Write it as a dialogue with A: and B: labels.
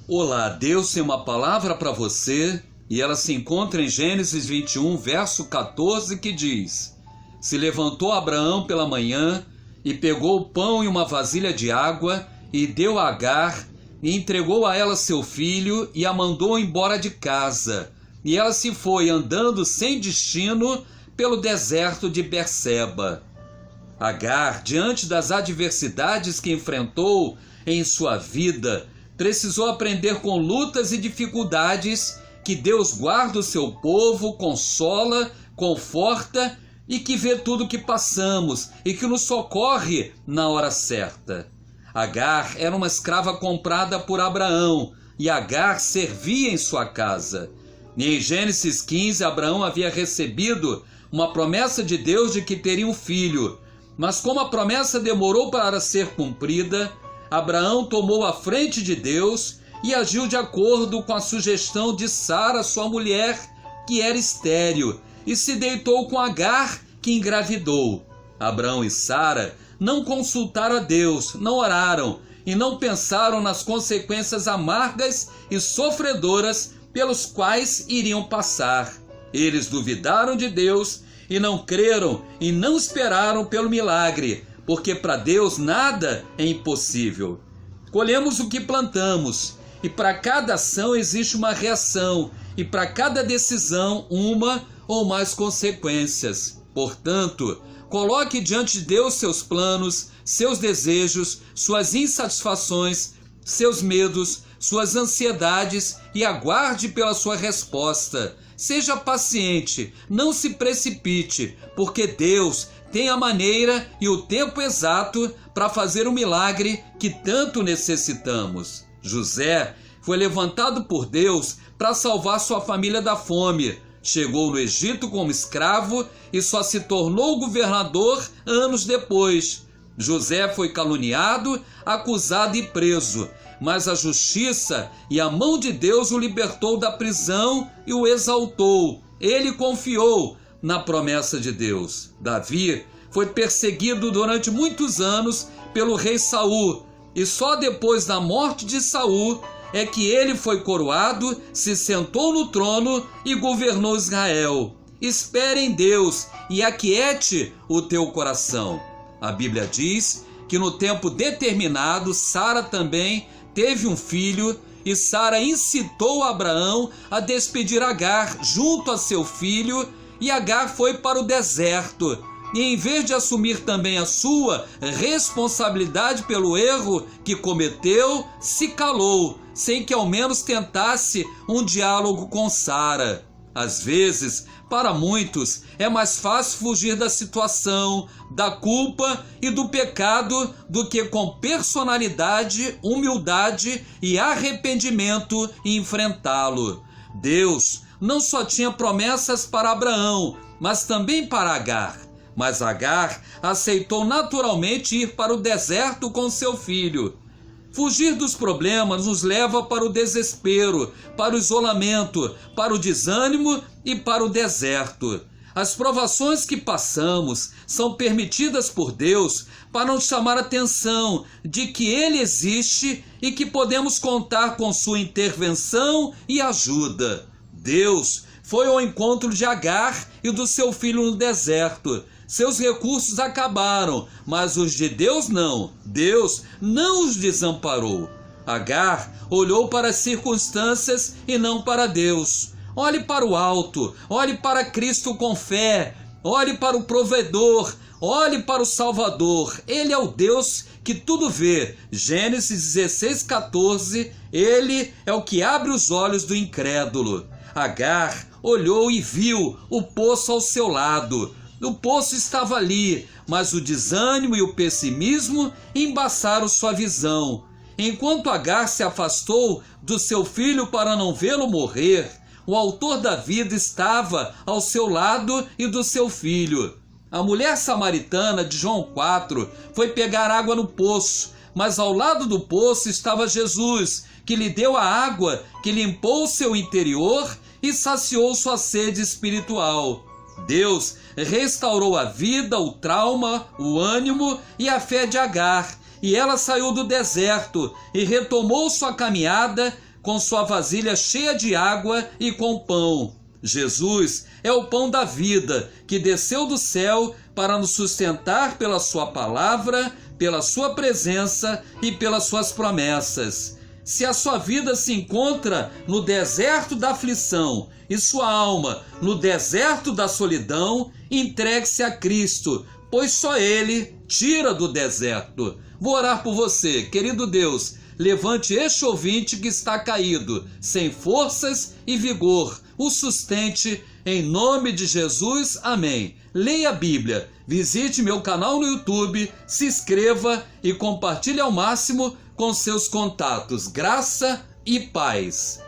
A: Olá, Deus tem uma palavra para você e ela se encontra em Gênesis 21, verso 14, que diz: Se levantou Abraão pela manhã e pegou o pão e uma vasilha de água e deu a Agar e entregou a ela seu filho e a mandou embora de casa. E ela se foi andando sem destino pelo deserto de Berseba. Agar, diante das adversidades que enfrentou em sua vida, precisou aprender com lutas e dificuldades que Deus guarda o seu povo, consola, conforta e que vê tudo o que passamos e que nos socorre na hora certa. Agar era uma escrava comprada por Abraão e Agar servia em sua casa. E em Gênesis 15, Abraão havia recebido uma promessa de Deus de que teria um filho. Mas como a promessa demorou para ser cumprida, Abraão tomou a frente de Deus e agiu de acordo com a sugestão de Sara, sua mulher, que era estéril, e se deitou com Agar, que engravidou. Abraão e Sara não consultaram a Deus, não oraram e não pensaram nas consequências amargas e sofredoras pelos quais iriam passar. Eles duvidaram de Deus e não creram e não esperaram pelo milagre, porque para Deus nada é impossível. Colhemos o que plantamos, e para cada ação existe uma reação, e para cada decisão uma ou mais consequências. Portanto, coloque diante de Deus seus planos, seus desejos, suas insatisfações, seus medos, suas ansiedades e aguarde pela sua resposta. Seja paciente, não se precipite, porque Deus tem a maneira e o tempo exato para fazer o milagre que tanto necessitamos. José foi levantado por Deus para salvar sua família da fome. Chegou no Egito como escravo e só se tornou governador anos depois. José foi caluniado, acusado e preso, mas a justiça e a mão de Deus o libertou da prisão e o exaltou. Ele confiou na promessa de Deus. Davi foi perseguido durante muitos anos pelo rei Saul, e só depois da morte de Saul é que ele foi coroado, se sentou no trono e governou Israel. Espere em Deus e aquiete o teu coração. A Bíblia diz que no tempo determinado Sara também teve um filho, e Sara incitou Abraão a despedir Agar junto a seu filho, e Agar foi para o deserto. E em vez de assumir também a sua responsabilidade pelo erro que cometeu, se calou, sem que ao menos tentasse um diálogo com Sara. Às vezes, para muitos, é mais fácil fugir da situação, da culpa e do pecado do que com personalidade, humildade e arrependimento enfrentá-lo. Deus não só tinha promessas para Abraão, mas também para Agar. Mas Agar aceitou naturalmente ir para o deserto com seu filho. Fugir dos problemas nos leva para o desespero, para o isolamento, para o desânimo e para o deserto. As provações que passamos são permitidas por Deus para nos chamar a atenção de que Ele existe e que podemos contar com sua intervenção e ajuda. Deus foi ao encontro de Agar e do seu filho no deserto. Seus recursos acabaram, mas os de Deus não. Deus não os desamparou. Agar olhou para as circunstâncias e não para Deus. Olhe para o alto, olhe para Cristo com fé, olhe para o provedor, olhe para o Salvador. Ele é o Deus que tudo vê. Gênesis 16:14, Ele é o que abre os olhos do incrédulo. Agar olhou e viu o poço ao seu lado. O poço estava ali, mas o desânimo e o pessimismo embaçaram sua visão. Enquanto Agar se afastou do seu filho para não vê-lo morrer, o autor da vida estava ao seu lado e do seu filho. A mulher samaritana de João 4 foi pegar água no poço, mas ao lado do poço estava Jesus, que lhe deu a água que limpou seu interior e saciou sua sede espiritual. Deus restaurou a vida, o trauma, o ânimo e a fé de Agar, e ela saiu do deserto e retomou sua caminhada com sua vasilha cheia de água e com pão. Jesus é o pão da vida, que desceu do céu para nos sustentar pela sua palavra, pela sua presença e pelas suas promessas. Se a sua vida se encontra no deserto da aflição e sua alma no deserto da solidão, entregue-se a Cristo, pois só Ele tira do deserto. Vou orar por você. Querido Deus, levante este ouvinte que está caído, sem forças e vigor. O sustente em nome de Jesus. Amém. Leia a Bíblia, visite meu canal no YouTube, se inscreva e compartilhe ao máximo com seus contatos. Graça e paz.